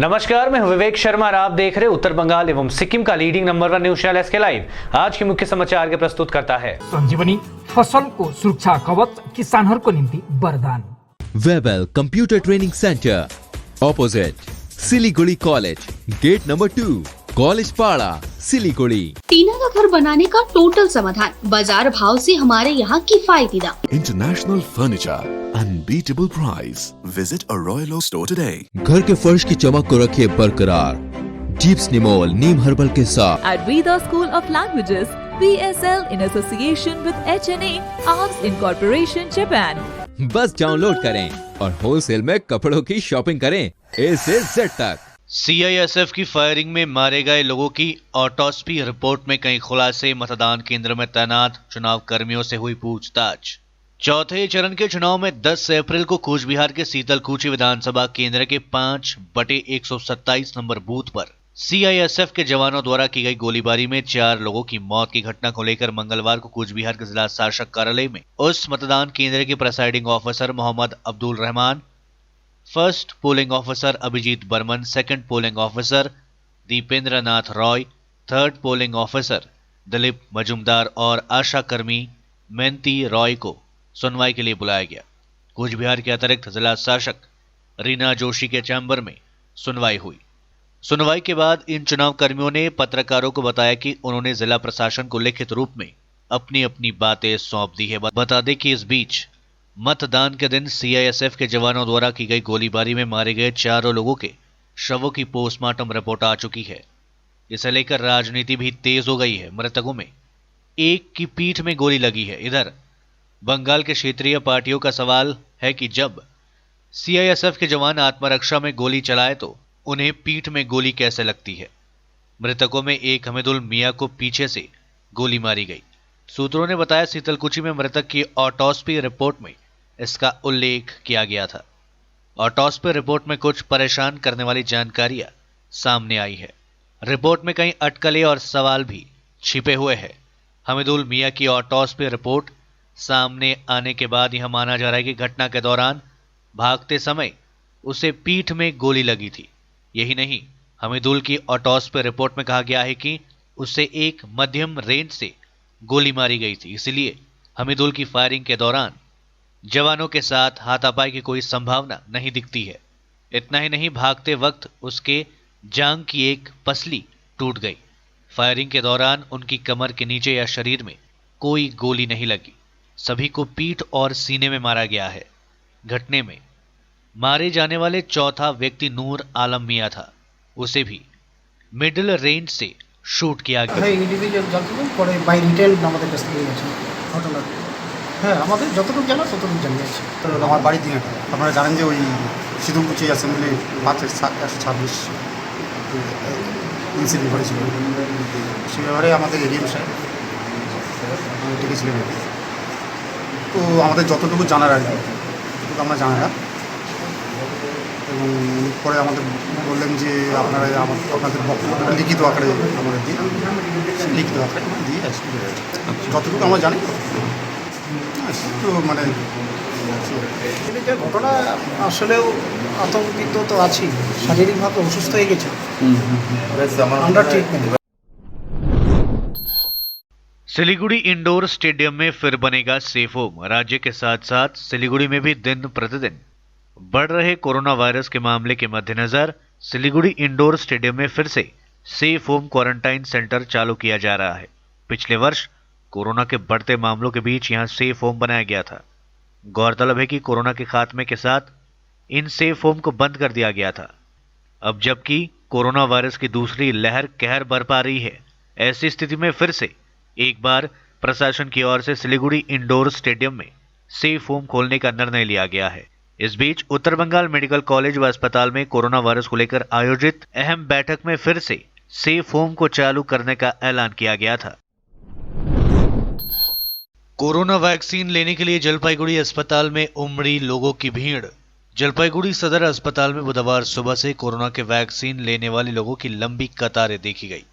नमस्कार, मैं हूं विवेक शर्मा और आप देख रहे हैं उत्तर बंगाल एवं सिक्किम का leading number 1 news channel SK live. आज के मुख्य समाचार के प्रस्तुत करता है संजीवनी फसल को सुरक्षा कवच किसानहरूको निम्ति वरदान। Webel computer training centre opposite Siliguri college, gate number 2, college Para, Siliguri. टीना का घर बनाने का टोटल समाधान, बाजार भाव से हमारे यहाँ किफायती दाम। International furniture, unbeatable price. Visit a Royal Oak store today. घर के फर्श की चमक को रखिए बरकरार जीप्स निमोल नीम हर्बल के साथ। At Veda School of Languages, PSL in association with HNA, Arms Incorporation, Japan. बस डाउनलोड करें और होलसेल में कपड़ों की शॉपिंग करें A से Z तक। सीआईएसएफ की फायरिंग में मारे गए लोगों की ऑटोप्सी रिपोर्ट में कई खुलासे। मतदान केंद्र में तैनात चुनाव कर्मियों से हुई पूछताछ। चौथे चरण के चुनाव में 10 अप्रैल को कूच बिहार के सीतलकुची विधानसभा केंद्र के 5/127 नंबर बूथ पर सीआईएसएफ के जवानों द्वारा की गई गोलीबारी में 4 लोगों की मौत की घटना को लेकर मंगलवार को कूच बिहार के जिला शासक कार्यालय में उस मतदान केंद्र के presiding officer Mohammad Abdul Rahman, first polling officer Abhijit Barman, second polling officer Dipendra Nath Roy, third polling officer Dilip Majumdar और आशा कर्मी मेंती रॉय को सुनवाई के लिए बुलाया गया। कूच बिहार के अतिरिक्त जिला शासक रीना जोशी के चैम्बर में सुनवाई हुई। सुनवाई के बाद इन चुनाव कर्मियों ने पत्रकारों को बताया कि उन्होंने जिला प्रशासन को लिखित रूप में अपनी अपनी बातें सौंप दी है। बता दें कि इस बीच मतदान के दिन सीआईएसएफ के जवानों द्वारा की गई गोलीबारी में मारे गए 4 लोगों के शवों की पोस्टमार्टम रिपोर्ट आ चुकी है। इसे लेकर राजनीति भी तेज हो गई है। मृतकों में एक की पीठ में गोली लगी है। इधर बंगाल के क्षेत्रीय पार्टियों का सवाल है कि जब सीआईएसएफ के जवान आत्मरक्षा में गोली चलाए तो उन्हें पीठ में गोली कैसे लगती है। मृतकों में एक हमीदुल मियां को पीछे से गोली मारी गई। सूत्रों ने बताया सीतलकुची में मृतक की ऑटोप्सी रिपोर्ट में इसका उल्लेख किया गया था। ऑटोप्सी रिपोर्ट में कुछ परेशान करने वाली जानकारियां सामने आई है। रिपोर्ट में कई अटकलें और सवाल भी छिपे हुए हैं। हमीदुल मियां की ऑटोप्सी रिपोर्ट सामने आने के बाद यह माना जा रहा है कि घटना के दौरान भागते समय उसे पीठ में गोली लगी थी। यही नहीं, हमीदुल की ऑटोप्सी रिपोर्ट में कहा गया है कि उसे एक मध्यम रेंज से गोली मारी गई थी, इसलिए हमीदुल की फायरिंग के दौरान जवानों के साथ हाथापाई की कोई संभावना नहीं दिखती है। इतना ही नहीं, भागते वक्त उसके जांघ की एक पसली टूट गई। फायरिंग के दौरान उनकी कमर के नीचे या शरीर में कोई गोली नहीं लगी। सभी को पीठ और सीने में मारा गया है। घटने में मारे जाने वाले चौथा व्यक्ति नूर आलम मियां था। उसे भी मिडिल रेंज से शूट किया गया। ইন্ডিভিজুয়াল জানতে পরে বাই রিটেল আমাদের কাছ থেকে গেছে ঘটনা। হ্যাঁ, আমাদের যতটুকু জানা ততটুকু জানিয়েছি। তো আমার বাড়ির দিকে আপনারা জানেন যে ওই সিধুকুচি অ্যাসেম্বলি 5/126 ইনসিডেন্ট ঘটেছিল। সে ব্যাপারে আমাদের এডিএম সাহেব ডেকেছিলেন। তো আমাদের যতটুকু জানার আর কি ততটুকু আমরা জানা না। এবং পরে আমাদের বললেন যে আপনারা আপনাদের বক্তব্যটা লিখিত আকারে আমাদের দিন, লিখিত আকারে দিয়ে আসছি। যতটুকু আমরা জানি তো মানে যে ঘটনা আসলেও আতঙ্কিত তো আছি, শারীরিকভাবে অসুস্থ হয়ে গেছে। আমরা ট্রিটমেন্ট। सिलीगुड़ी इंडोर स्टेडियम में फिर बनेगा सेफ होम। राज्य के साथ साथ सिलीगुड़ी में भी दिन प्रतिदिन बढ़ रहे कोरोना वायरस के मामले के मद्देनजर सिलीगुड़ी इंडोर स्टेडियम में फिर से सेफ होम क्वारंटाइन सेंटर चालू किया जा रहा है। पिछले वर्ष कोरोना के बढ़ते मामलों के बीच यहां सेफ होम बनाया गया था। गौरतलब है कि कोरोना के खात्मे के साथ इन सेफ होम को बंद कर दिया गया था। अब जबकि कोरोना वायरस की दूसरी लहर कहर बरपा रही है, ऐसी स्थिति में फिर से एक बार प्रशासन की ओर से सिलीगुड़ी इंडोर स्टेडियम में सेफ होम खोलने का निर्णय लिया गया है। इस बीच उत्तर बंगाल मेडिकल कॉलेज व अस्पताल में कोरोना वायरस को लेकर आयोजित अहम बैठक में फिर से सेफ होम को चालू करने का ऐलान किया गया था। कोरोना वैक्सीन लेने के लिए जलपाईगुड़ी अस्पताल में उमड़ी लोगों की भीड़। जलपाईगुड़ी सदर अस्पताल में बुधवार सुबह से कोरोना के वैक्सीन लेने वाले लोगों की लंबी कतारें देखी गई।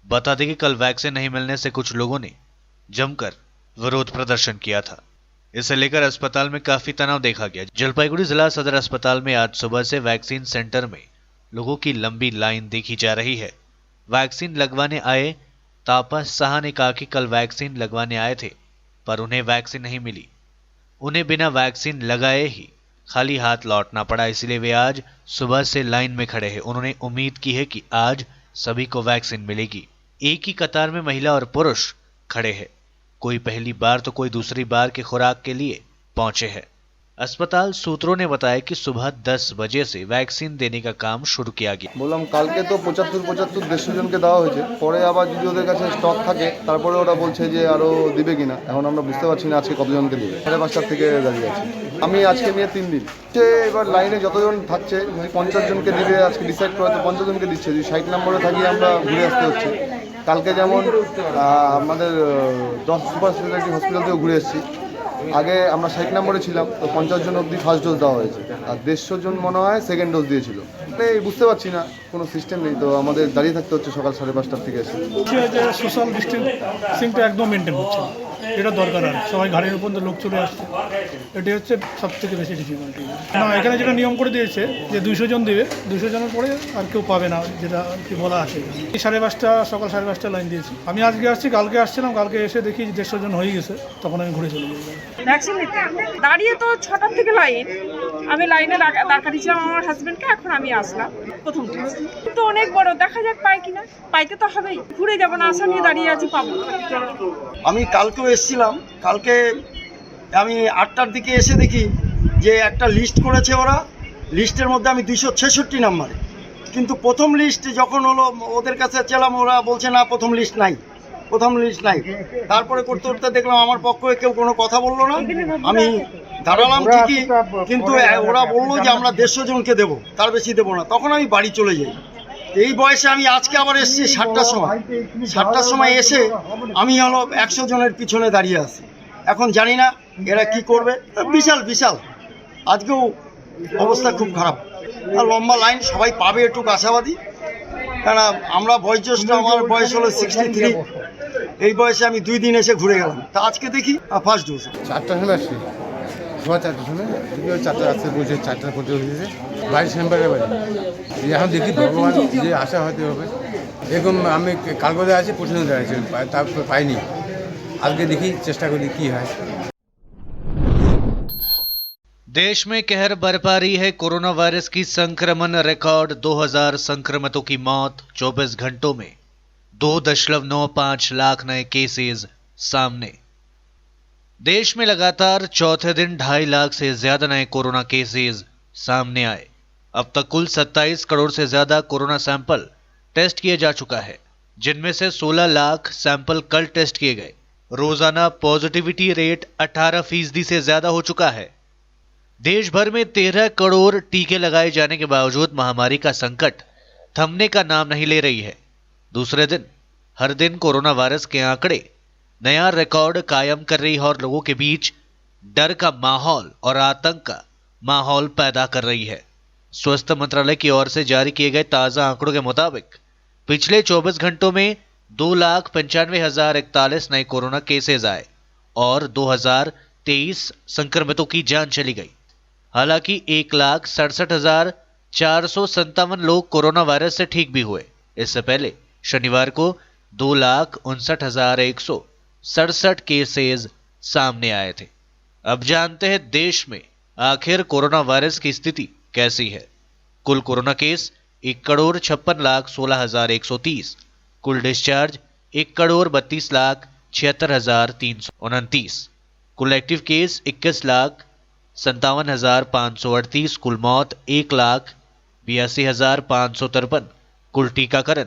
बता दें कि कल वैक्सीन नहीं मिलने से कुछ लोगों ने जमकर विरोध प्रदर्शन किया था। इसे लेकर अस्पताल में काफी तनाव देखा गया। जलपाईगुड़ी जिला सदर अस्पताल में आज सुबह से वैक्सीन सेंटर में लोगों की लंबी लाइन देखी जा रही है। वैक्सीन लगवाने आए तापस साहा ने कहा कि कल वैक्सीन लगवाने आए थे पर उन्हें वैक्सीन नहीं मिली। उन्हें बिना वैक्सीन लगाए ही खाली हाथ लौटना पड़ा, इसलिए वे आज सुबह से लाइन में खड़े हैं। उन्होंने उम्मीद की है कि आज सभी को वैक्सीन मिलेगी। एक ही कतार में महिला और पुरुष खड़े हैं, कोई पहली बार तो कोई दूसरी बार की खुराक के लिए पहुंचे हैं। अस्पताल सूत्रों ने बताया कि सुबह 10 बजे से वैक्सीन देने का काम शुरू किया गया। বললাম কালকে তো 75 জনকে দেওয়া হয়েছে, পরে আবার যদি ওদের কাছে স্টক থাকে তারপরে ওরা বলছে যে আরো দিবে কিনা, এখন আমরা বুঝতে পারছি না আজকে কতজনকে দিবে। 5:30 থেকে দাঁড়িয়ে আছি আমি, আজকে নিয়ে 3 দিন। এবার লাইনে যতজন থাকছে 50 জনকে দিবে, আজকে ডিসাইড করা তো 50 জনকে দিচ্ছে। যদি 60 নম্বরে থাকি আমরা ঘুরে আসতে হচ্ছে। কালকে যেমন আমাদের 10 সুপার স্পেশালিটি হসপিটাল থেকে ঘুরে এসেছি। আগে আমরা 60 নম্বরে ছিলাম, তো 50 জন অবধি ফার্স্ট ডোজ দেওয়া হয়েছে, আর 150 জন মনে হয় সেকেন্ড ডোজ দিয়েছিল। বুঝতে পারছি না, কোনো সিস্টেম নেই, তো আমাদের দাঁড়িয়ে থাকতে হচ্ছে সকাল 5:30 থেকে এসে। সোশ্যাল ডিস্টেন্সিংটা একদম মেনটেন হচ্ছে, এটা দরকার। আর সবাই ঘাড়ের উপর লোক চলে আসছে, এটি হচ্ছে সব থেকে বেশি ডিফিকাল্টি। না, এখানে যেটা নিয়ম করে দিয়েছে যে 200 জন দেবে, 200 জনের পরে আর কেউ পাবে না, যেটা কি বলা আছে। 5:30 সকাল 5:30 লাইন দিয়েছি। আমি আজকে আসছি, কালকে আসছিলাম, কালকে এসে দেখি 150 জন হয়ে গেছে, তখন আমি ঘুরে চলে গেলাম। ভ্যাকসিন নিতে দাঁড়িয়ে তো 6টা থেকে লাইন, আমি লাইনে দাঁড় করিয়েছিলাম আমার হাজবেন্ডকে, এখন আমি আসলাম প্রথম ক্লাস। তো অনেক বড়, দেখা যাক পাই কিনা, পাইতে তো হবেই, ঘুরে যাবো না, আশা নিয়ে দাঁড়িয়ে আছি পাবো। আমি কালকেও এসেছিলাম, কালকে আমি 8টার দিকে এসে দেখি যে একটা লিস্ট করেছে ওরা, লিস্টের মধ্যে আমি 266 নাম্বারে, কিন্তু প্রথম লিস্ট যখন হলো ওদের কাছে ছিলাম, ওরা বলছে না প্রথম লিস্ট নাই। তারপরে করতে করতে দেখলাম আমার পক্ষে কেউ কোনো কথা বললো না, আমি দাঁড়ালাম ঠিকই, কিন্তু ওরা বললো যে আমরা 150 জনকে দেবো, তার বেশি দেবো না। তখন আমি বাড়ি চলে যাই। এই বয়সে আমি আজকে আবার এসেছি 7টার সময় এসে আমি হলো 100 জনের পিছনে দাঁড়িয়ে আছি। এখন জানি না এরা কি করবে। বিশাল আজকেও অবস্থা খুব খারাপ, আর লম্বা লাইন, সবাই পাবে একটু আশাবাদী। কেন আমরা বয়োজ্যেষ্ঠ, আমার বয়স হলো 63, এই বয়সে আমি 2 দিন এসে ঘুরে গেলাম, তা আজকে দেখি ফার্স্ট ডোজ। 4টার সময় আসছি, সোয়া 4টার সময়, 4টা আসতে বলছে, 4টার পর্যন্ত হয়েছে বাড়ি চেম্বারের বাড়ি। এখন দেখি ভগবান যে আশা হতে হবে। এরকম আমি কালকে আছি, পর্যন্ত দাঁড়িয়েছি, তারপর পাইনি। আজকে দেখি, চেষ্টা করি কি হয়। देश में कहर बरपा रही है कोरोना वायरस की संक्रमण रिकॉर्ड। 2000 संक्रमितों की मौत 24 घंटों में, 2.95 लाख नए केसेस सामने। देश में लगातार चौथे दिन 2.5 लाख से ज्यादा नए कोरोना केसेस सामने आए। अब तक कुल 27 करोड़ से ज्यादा कोरोना सैंपल टेस्ट किए जा चुका है, जिनमें से 16 लाख सैंपल कल टेस्ट किए गए। रोजाना पॉजिटिविटी रेट 18% से ज्यादा हो चुका है। देश भर में 13 करोड़ टीके लगाए जाने के बावजूद महामारी का संकट थमने का नाम नहीं ले रही है। दूसरे दिन हर दिन कोरोना वायरस के आंकड़े नया रिकॉर्ड कायम कर रही है और लोगों के बीच डर का माहौल और आतंक का माहौल पैदा कर रही है। स्वास्थ्य मंत्रालय की ओर से जारी किए गए ताजा आंकड़ों के मुताबिक पिछले 24 घंटों में 2,95,041 नए कोरोना केसेस आए और 2023 संक्रमितों की जान चली गई। हालांकि 1,67,457 लोग कोरोना वायरस से ठीक भी हुए। इससे पहले शनिवार को 2,59,167 केसेस सामने आए थे। अब जानते हैं देश में आखिर कोरोना वायरस की स्थिति कैसी है। कुल कोरोना केस 1,56,16,130, कुल डिस्चार्ज 1,32,76,329, कुल एक्टिव केस 21,57,538, कुल मौत 1,82,553, कुल टीकाकरण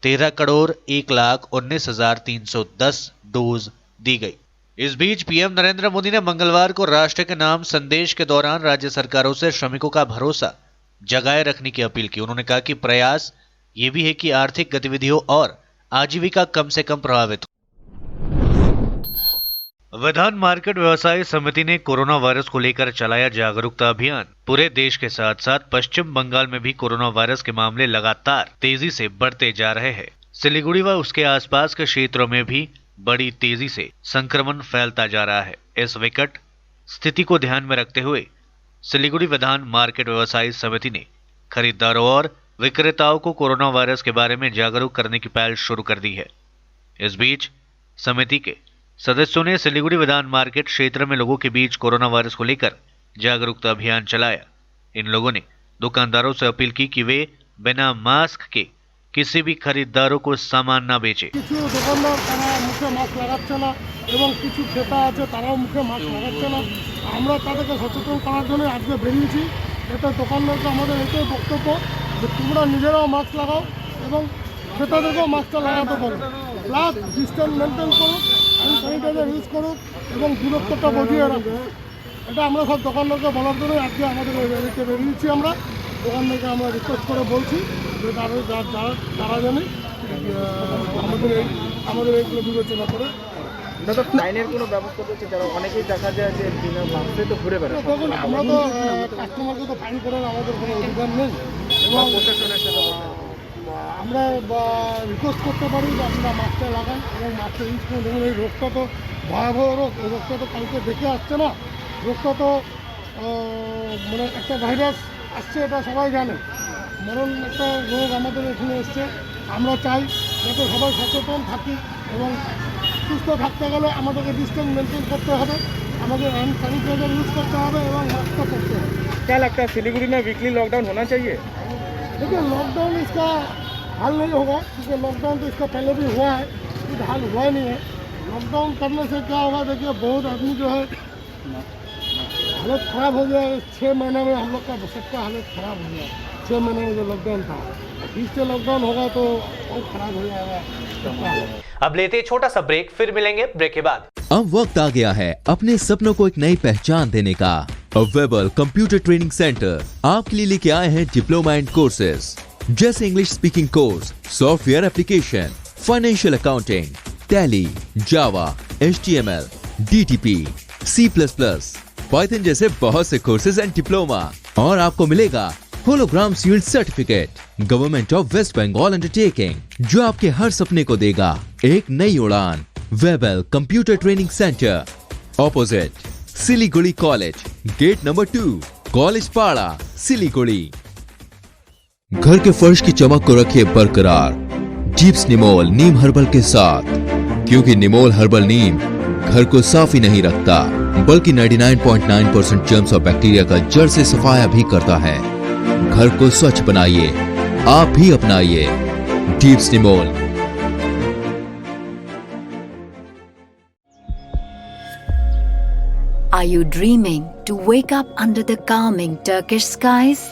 13,01,19,310 डोज दी गई। इस बीच पीएम नरेंद्र मोदी ने मंगलवार को राष्ट्र के नाम संदेश के दौरान राज्य सरकारों से श्रमिकों का भरोसा जगाए रखने की अपील की। उन्होंने कहा कि प्रयास ये भी है कि आर्थिक गतिविधियों और आजीविका कम से कम प्रभावित हो। विधान मार्केट व्यवसाय समिति ने कोरोना वायरस को लेकर चलाया जागरूकता अभियान। पूरे देश के साथ साथ पश्चिम बंगाल में भी कोरोना वायरस के मामले लगातार तेजी से बढ़ते जा रहे हैं। सिलीगुड़ी व उसके आसपास के क्षेत्रों में भी बड़ी तेजी से संक्रमण फैलता जा रहा है। इस विकट स्थिति को ध्यान में रखते हुए सिलीगुड़ी विधान मार्केट व्यवसाय समिति ने खरीदारों और विक्रेताओं को कोरोना वायरस के बारे में जागरूक करने की पहल शुरू कर दी है। इस बीच समिति के सदस्यों ने सिलीगुड़ी विधान मार्केट क्षेत्र में लोगों के बीच कोरोना वायरस को लेकर जागरूकता अभियान चलाया। इन लोगों ने दुकानदारों से अपील की कि वे बिना मास्क के किसी भी खरीदारों को सामान ना बेचे। কিছু দোকানদার তারা মুখে মাস্ক লাগাচ্ছে না এবং কিছু ক্রেতা আছে তারাও মুখে মাস্ক লাগাচ্ছে না। আমরা তাদেরকে সচেতন করার জন্য আজকে বেরিয়েছি। এটা দোকানদারকে আমাদের এটাই বক্তব্য যে তোমরা নিজেরাও মাস্ক লাগাও এবং ক্রেতাদেরকেও মাস্কটা লাগাতে পারো, প্লাস ডিস্টেন্স মেনটেন করুক, হ্যান্ড স্যানিটাইজার ইউজ করুক এবং দূরত্বটা বজিয়ে রাখুক। এটা আমরা সব দোকানদারকে বলার জন্য আজকে আমাদের র্যালিতে বেরিয়েছি। আমরা দোকানদারকে আমরা রিকোয়েস্ট করে বলছি যে তারা জানে আমাদের এইগুলো বিবেচনা করে। আইনের কোনো ব্যবস্থা করছে যারা অনেকেই দেখা যায় যে বিনা মাস্কে তো ঘুরে বেড়ায়। দেখুন আমরা তো কাস্টমারকে তো ফাইন করার আমাদের কোনো অধিকার নেই এবং প্রশাসনের সাথে আমরা রিকোয়েস্ট করতে পারি যে আপনারা মাস্কটা লাগান এবং মাস্কটা ইউজ করুন। দেখুন এই রোগটা তো ভয়াবহ রোগ, এই রোগটা তো কাউকে দেখে আসছে না। রোগটা তো মানে একটা ভাইরাস আসছে, এটা সবাই জানে। মরণ একটা রোগ আমাদের এখানে এসছে। আমরা চাই যাতে সবাই সচেতন থাকি এবং সুস্থ থাকতে গেলে আমাদেরকে ডিস্টেন্স মেনটেন করতে হবে, আমাদের হ্যান্ড सैनिटाइजर यूज़ करते हैं और मास्क पहनते हैं। क्या लगता है सिलीगुड़ी में वीकली लॉकडाउन होना चाहिए? देखिए लॉकडाउन इसका हल नहीं होगा क्योंकि लॉकडाउन तो इसका पहले भी हुआ है, कुछ हल हुआ ही नहीं है। लॉकडाउन करने से क्या होगा, देखिए बहुत आदमी जो है हालत ख़राब हो गया। 6 महीने में हम लोग का सबका हालत ख़राब हो गया। 6 महीने में जो लॉकडाउन था, बीच से लॉकडाउन होगा तो बहुत ख़राब हो जाएगा। अब लेते छोटा सा ब्रेक, फिर मिलेंगे ब्रेक के बाद। अब वक्त आ गया है अपने सपनों को एक नई पहचान देने का। वेबल कंप्यूटर ट्रेनिंग सेंटर आपके लिए लेके आए हैं डिप्लोमा एंड कोर्सेज जैसे English speaking course, software application, financial accounting, Tally, Java, HTML, DTP, C++, Python जैसे बहुत से कोर्सेज एंड डिप्लोमा। और आपको मिलेगा hologram sealed certificate government of West Bengal undertaking, जो आपके हर सपने को देगा एक नई उड़ान। Webel computer training centre, opposite Siliguri college, gate number 2, college Para, Siliguri. घर के फर्श की चमक को रखिए बरकरार जीप्स निमोल नीम हर्बल के साथ, क्योंकि निमोल हर्बल नीम घर को साफ ही नहीं रखता बल्कि 99.9% जर्म्स और बैक्टीरिया का जड़ से सफाया भी करता है। घर को स्वच्छ बनाइए, आप भी अपनाइए deeps Nimol. Are you dreaming to wake up under the calming Turkish skies?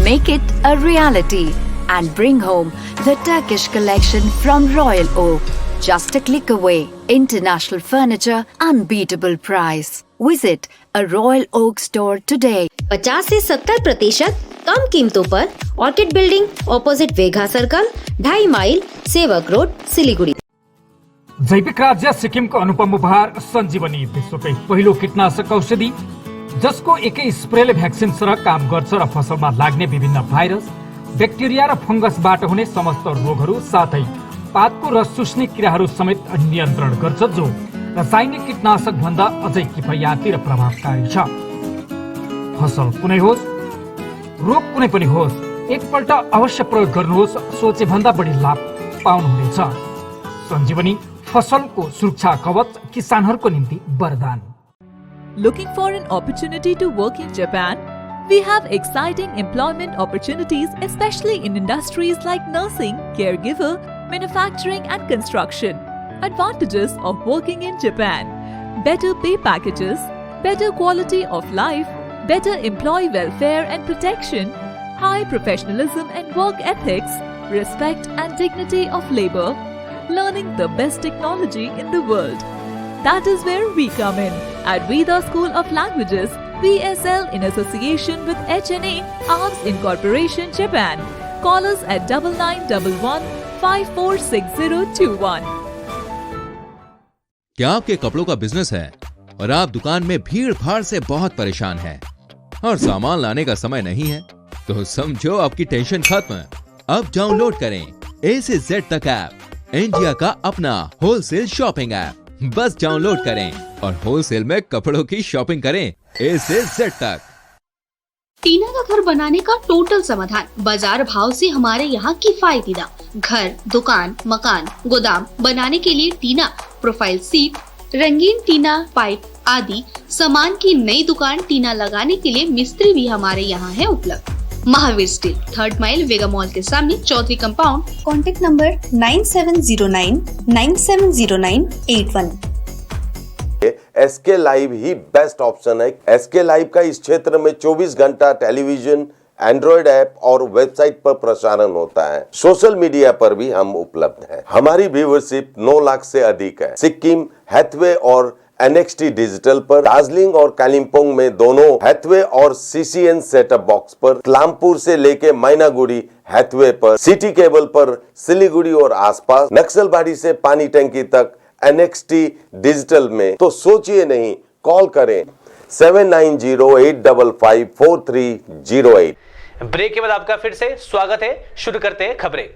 Make it a reality and bring home the Turkish collection from Royal Oak. Just a click away. International furniture, unbeatable price. Visit a Royal Oak store today. 50 से 70% कम कीमतों पर orchid building opposite Vega circle, 2.5 mile, Sevoke road, Siliguri. जैविक राज्य सिक्किमको अनुपम उपहार सञ्जीवनी, विश्वकै पहिलो कीटनाशक औषधि जसको एकै स्प्रेले भ्याक्सिन सरह काम गर्छ र फसलमा लाग्ने विभिन्न भाइरस, ब्याक्टेरिया र फंगसबाट हुने समस्त रोगहरू साथै पातको रस चुस्ने किराहरू समेत नियन्त्रण गर्छ, जो रासायनिक कीटनाशक भन्दा अझै किफायती र प्रभावकारी छ। फसल कुनै होस्, रोग कुनै पनि होस्, एकपल्ट अवश्य प्रयोग गर्नुहोस्, सोचे भन्दा बढी लाभ पाउनुहुनेछ। सञ्जीवनी फसलको सुरक्षा कवच, किसानहरूको निम्ति वरदान। Looking for an opportunity to work in Japan? We have exciting employment opportunities, especially in industries like nursing, caregiver, manufacturing and construction. Advantages of working in Japan: better pay packages, better quality of life, better employee welfare and protection, high professionalism and work ethics, respect and dignity of labor, learning the best technology in the world. That is where we come in at Veda School of Languages, VSL, in association with HNA Arms Incorporation, Japan. Call us at 9911 546021. क्या आपके कपड़ों का business है और आप दुकान में भीड़ भाड़ से बहुत परेशान हैं और सामान लाने का समय नहीं है? तो समझो आपकी टेंशन खत्म। अब डाउनलोड करें A से Z तक ऐप, इंडिया का अपना होलसेल शॉपिंग ऐप। बस डाउनलोड करें और होलसेल में कपड़ों की शॉपिंग करें A से Z तक। टीना का घर बनाने का टोटल समाधान बाजार भाव से हमारे यहाँ किफायती दाम। घर, दुकान, मकान, गोदाम बनाने के लिए टीना, प्रोफाइल सीट, रंगीन टीना, पाइप आदि सामान की नई दुकान टीना लगाने के लिए मिस्त्री भी हमारे यहाँ है उपलब्ध। Mahavir steel, 3rd mile, Vega mall के सामने, Chaudhary compound. Contact number 9709970981। SK live ही बेस्ट ऑप्शन है। एसके लाइव का इस क्षेत्र में 24 घंटा टेलीविजन, एंड्रॉइड ऐप और वेबसाइट पर प्रसारण होता है। सोशल मीडिया पर भी हम उपलब्ध हैं। हमारी व्यूवरशिप 9 लाख से अधिक है। सिक्किम, हैथवे और NXT डिजिटल पर, दार्जिलिंग और कालिम्पोंग में दोनों हैथवे और CCN सेटअप बॉक्स पर, तलामपुर से लेके मैनागुड़ी हैथवे पर, सिटी केबल पर, सिलीगुड़ी और आसपास, नक्सलबाड़ी से पानी टंकी तक NXT डिजिटल में। तो सोचिए नहीं, कॉल करें 7908554308। ब्रेक के बाद आपका फिर से स्वागत है। शुरू करते हैं खबरें।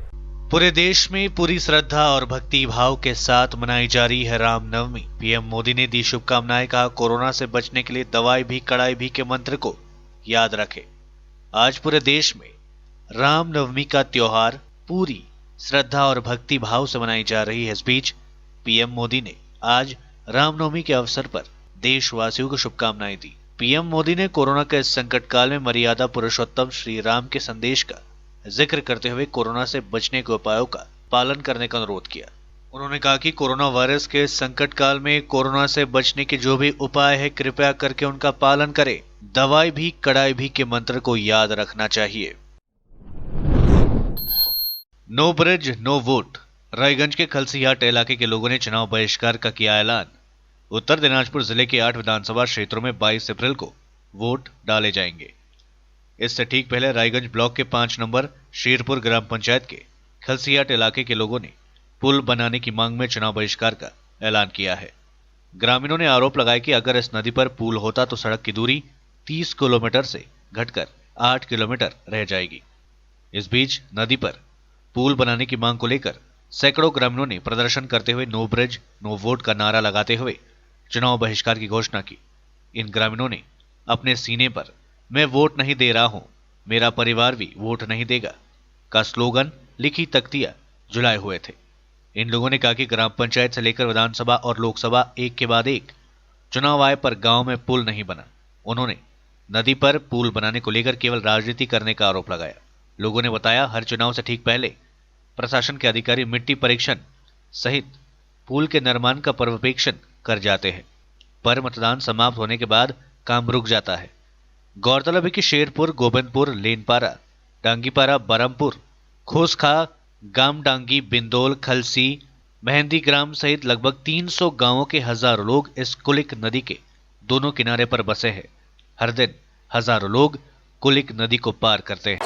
पूरे देश में पूरी श्रद्धा और भक्ति भाव के साथ मनाई जा रही है रामनवमी। पीएम मोदी ने दी शुभकामनाएं। कहा, कोरोना से बचने के लिए दवाई भी कड़ाई भी के मंत्र को याद रखें। आज पूरे देश में रामनवमी का त्योहार पूरी श्रद्धा और भक्ति भाव से मनाई जा रही है। इस बीच पीएम मोदी ने आज रामनवमी के अवसर पर देशवासियों को शुभकामनाएं दी। पीएम मोदी ने कोरोना के इस संकट काल में मर्यादा पुरुषोत्तम श्री राम के संदेश का जिक्र करते हुए कोरोना से बचने के उपायों का पालन करने का अनुरोध किया। उन्होंने कहा कि कोरोना वायरस के संकट काल में कोरोना से बचने के जो भी उपाय है, कृपया करके उनका पालन करें। दवाई भी कड़ाई भी के मंत्र को याद रखना चाहिए। No bridge no vote. Raiganj के खलसीहाट इलाके के लोगों ने चुनाव बहिष्कार का किया ऐलान। उत्तर दिनाजपुर जिले के 8 विधानसभा क्षेत्रों में 22 अप्रैल को वोट डाले जाएंगे। इससे ठीक पहले रायगंज ब्लॉक के 5 नंबर शेरपुर ग्राम पंचायत के खलसीहाट इलाके के लोगों ने पुल बनाने की मांग में चुनाव बहिष्कार का ऐलान किया है। ग्रामीणों ने आरोप लगाया कि अगर इस नदी पर पुल होता तो सड़क की दूरी 30 किलोमीटर से घटकर 8 किलोमीटर रह जाएगी। इस बीच नदी पर पुल बनाने की मांग को लेकर सैकड़ों ग्रामीणों ने प्रदर्शन करते हुए नो ब्रिज नो वोट का नारा लगाते हुए चुनाव बहिष्कार की घोषणा की। इन ग्रामीणों ने अपने सीने पर मैं वोट नहीं दे रहा हूं, मेरा परिवार भी वोट नहीं देगा का स्लोगन लिखी तख्तियां झुलाए हुए थे। इन लोगों ने कहा कि ग्राम पंचायत से लेकर विधानसभा और लोकसभा एक के बाद एक चुनाव आए पर गांव में पुल नहीं बना। उन्होंने नदी पर पुल बनाने को लेकर केवल राजनीति करने का आरोप लगाया। लोगों ने बताया, हर चुनाव से ठीक पहले प्रशासन के अधिकारी मिट्टी परीक्षण सहित पुल के निर्माण का पूर्वापेक्षण कर जाते हैं, पर मतदान समाप्त होने के बाद काम रुक जाता है। गौरतलब है कि शेरपुर, गोविंदपुर, लेनपारा, डांगीपारा, बरमपुर, खोसखा, गाम डांगी, बिंदोल, खलसी, मेहंदी ग्राम सहित लगभग 300 गांवों के हजारों लोग इस कुलिक नदी के दोनों किनारे पर बसे हैं। हर दिन हजारों लोग কুলিক নদী को पार करते हैं।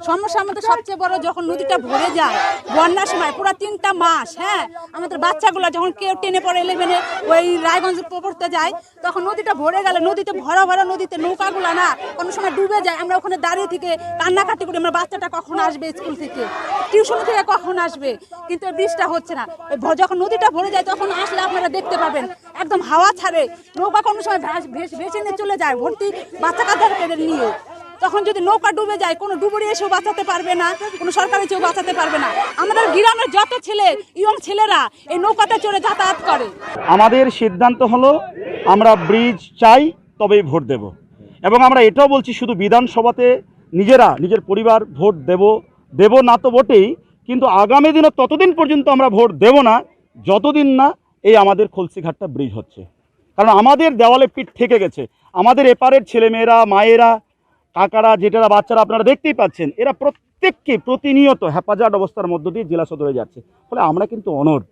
সমস্যা আমাদের সবচেয়ে বড় যখন নদীটা ভরে যায় বন্যার সময় পুরো 3টা মাস, হ্যাঁ, আমাদের বাচ্চাগুলো যখন কেউ টেনে পড়ে 11-এ ওই রায়গঞ্জ পড়তে যায় তখন নদীটা ভরে গেলে নদীতে ভরা ভরা নদীতে নৌকাগুলো না কোনো সময় ডুবে যায়। আমরা ওখানে দাঁড়িয়ে থেকে কান্নাকাটি করি, আমার বাচ্চাটা কখন আসবে স্কুল থেকে, টিউশন থেকে কখন আসবে, কিন্তু এই বৃষ্টিটা হচ্ছে না। যখন নদীটা ভরে যায় তখন আসলে আপনারা দেখতে পাবেন একদম হাওয়া ছাড়ে, নৌকা কোনো সময় ভেসে নিয়ে চলে যায় ভর্তি বাচ্চা কাচ্চা নিয়ে। তখন যদি নৌকা ডুবে যায় কোনো ডুবুরি এসেও বাঁচাতে পারবে না, কোনো সরকারি কেউ বাঁচাতে পারবে না। আমাদের গ্রামের যত ছেলে ইয়ং ছেলেরা এই নৌকাতে চড়ে যাতায়াত করে। আমাদের সিদ্ধান্ত হলো আমরা ব্রিজ চাই, তবেই ভোট দেব। এবং আমরা এটাও বলছি শুধু বিধানসভাতে নিজেরা নিজের পরিবার ভোট দেব না তো বটেই, কিন্তু আগামী দিনে ততদিন পর্যন্ত আমরা ভোট দেব না যতদিন না এই আমাদের খলসিঘাটটা ব্রিজ হচ্ছে। কারণ আমাদের দেওয়ালে পিঠ থেকে গেছে। আমাদের এপারের ছেলেমেয়েরা, মায়েরা, কাকারা, জেঠেরা, বাচ্চারা আপনারা দেখতেই পাচ্ছেন, এরা প্রত্যেককে প্রতিনিয়ত হেফাজত অবস্থার মধ্য দিয়ে জেলা সদরে যাচ্ছে। ফলে আমরা কিন্তু অনড়।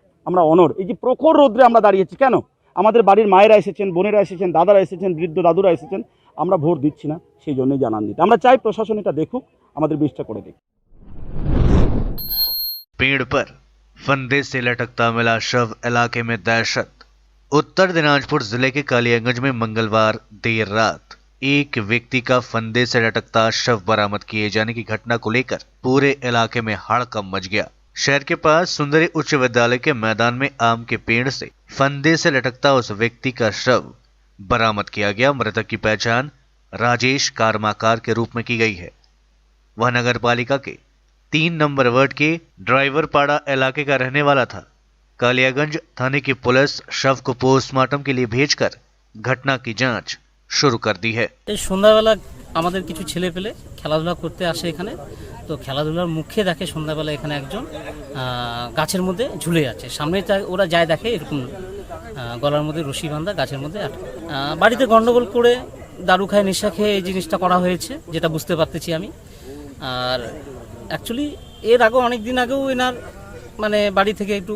এই যে প্রখর রোদ্রে আমরা দাঁড়িয়েছি কেন? আমাদের বাড়ির মায়েরা এসেছেন, বোনেরা এসেছেন, দাদারা এসেছেন, বৃদ্ধ দাদুরা এসেছেন, আমরা ভোট দিচ্ছি না সেই জন্যই জানান দিতে। আমরা চাই প্রশাসন এটা দেখুক, আমাদের ব্রিজটা করে দিক। पेड़ पर फंदे से लटकता मिला शव, इलाके में दहशत। उत्तर दिनाजपुर जिले के कालियागंज में मंगलवार देर रात एक व्यक्ति का फंदे से लटकता शव बरामद किए जाने की घटना को लेकर पूरे इलाके में हड़कंप मच गया। शहर के पास सुंदरी उच्च विद्यालय के मैदान में आम के पेड़ से फंदे से लटकता उस व्यक्ति का शव बरामद किया गया। मृतक की पहचान राजेश कार्माकार के रूप में की गई है। वह नगर पालिका के 3 नंबर वार्ड के ड्राइवरपाड़ा इलाके का रहने वाला था। कालियागंज थाने की पुलिस शव को पोस्टमार्टम के लिए भेजकर घटना की जांच शुरू कर दी है। সন্ধ্যাবেলা আমাদের কিছু ছেলে পেলে খেলাধুলা করতে আসে এখানে, তো খেলাধুলার মুখে দেখে সন্ধ্যাবেলা এখানে একজন গাছের মধ্যে ঝুলে আছে। সামনে ওরা যায় দেখে এরকম গলার মধ্যে রশি বাঁধা গাছের মধ্যে বাড়িতে গন্ডগোল করে দারু খায় নেশা খেয়ে এই জিনিসটা করা হয়েছে, যেটা বুঝতে পারতেছি আমি। আর অ্যাকচুয়ালি এর আগেও অনেক দিন আগেও এনার মানে বাড়ি থেকে একটু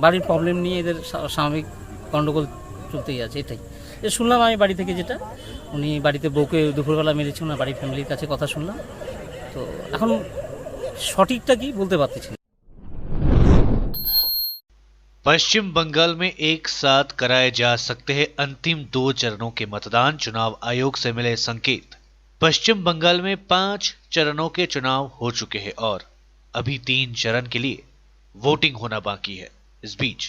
বাড়ির প্রবলেম নিয়ে এদের স্বাভাবিক গন্ডগোল চলতেই আছে। এটাই শুনলাম আমি বাড়ি থেকে, যেটা উনি বাড়িতে বউকে দুপুরবেলা মেরেছে, ওনার বাড়ির ফ্যামিলির কাছে কথা শুনলাম। তো এখন সঠিকটা কি বলতে পারতেছি না। पश्चिम बंगाल में एक साथ कराए जा सकते हैं अंतिम 2 चरणों के मतदान, चुनाव आयोग से मिले संकेत। पश्चिम बंगाल में 5 चरणों के चुनाव हो चुके हैं और अभी 3 चरण के लिए वोटिंग होना बाकी है। इस बीच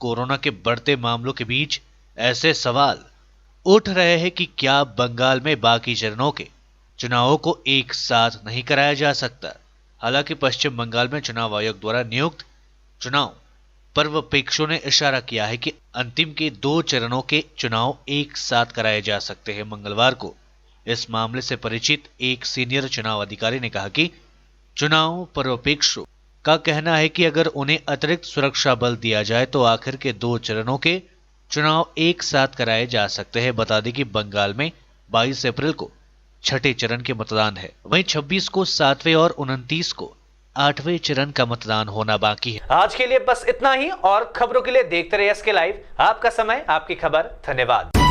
कोरोना के बढ़ते मामलों के बीच ऐसे सवाल उठ रहे हैं कि क्या बंगाल में बाकी चरणों के चुनावों को एक साथ नहीं कराया जा सकता। हालांकि पश्चिम बंगाल में चुनाव आयोग द्वारा नियुक्त चुनाव पर्यवेक्षकों ने इशारा किया है कि अंतिम के 2 चरणों के चुनाव एक साथ कराए जा सकते हैं। मंगलवार को इस मामले से परिचित एक सीनियर चुनाव अधिकारी ने कहा कि चुनाव पर्यवेक्षकों का कहना है कि अगर उन्हें अतिरिक्त सुरक्षा बल दिया जाए तो आखिर के 2 चरणों के चुनाव एक साथ कराए जा सकते हैं। बता दें कि बंगाल में 22 अप्रैल को 6ठे चरण के मतदान है, वहीं 26 को 7वें और 29 को 8वें चरण का मतदान होना बाकी है। आज के लिए बस इतना ही और खबरों के लिए देखते रहिए SK लाइव। आपका समय आपकी खबर। धन्यवाद।